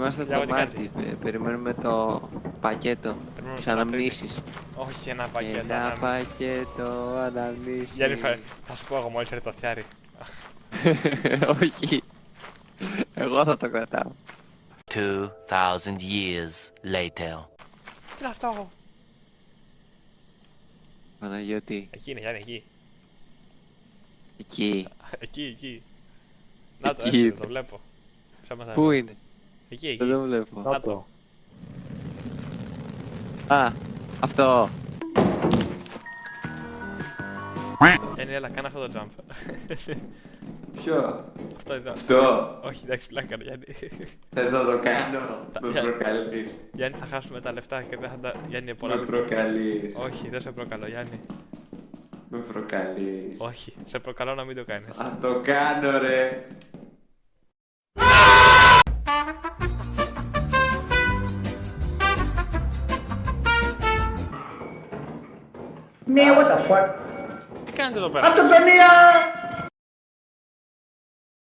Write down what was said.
Είμαστε Για στο ό,τι πάρτι. Περιμένουμε το πακέτο. Περιμένουμε Τις το αναμνήσεις. Όχι ένα πακέτο. Ένα πακέτο αναμνήσεις. Γιάννη, θα σου πω εγώ μόλις έρθει το φτιάρι. Όχι. Εγώ θα το κρατάω. 2,000 years later. Τι είναι αυτό? Παναγιώτη. Εκεί είναι, Γιάννη, εκεί. Εκεί. Εκεί. Να το, Εκεί έρχεται, είναι. το βλέπω. Πού είναι? Εκεί. Δεν το βλέπω. Να το. Α, αυτό. Γιάννη, έλα, κάνε αυτό το jump. Ποιο? Αυτό εδώ. Αυτό. Όχι, εντάξει, πλάκα, Γιάννη. Θες να το κάνω? Με Για- προκαλείς. Γιάννη, θα χάσουμε τα λεφτά και δεν θα τα. Γιάννη, είναι πολλά Με λεφτά. προκαλείς. Όχι, δεν σε προκαλώ, Γιάννη. Με προκαλείς. Όχι, σε προκαλώ να μην το κάνεις. Θα το κάνω ρε. Man, what the fuck? Τι κάνετε εδώ πέρα? Αυτοκτονία!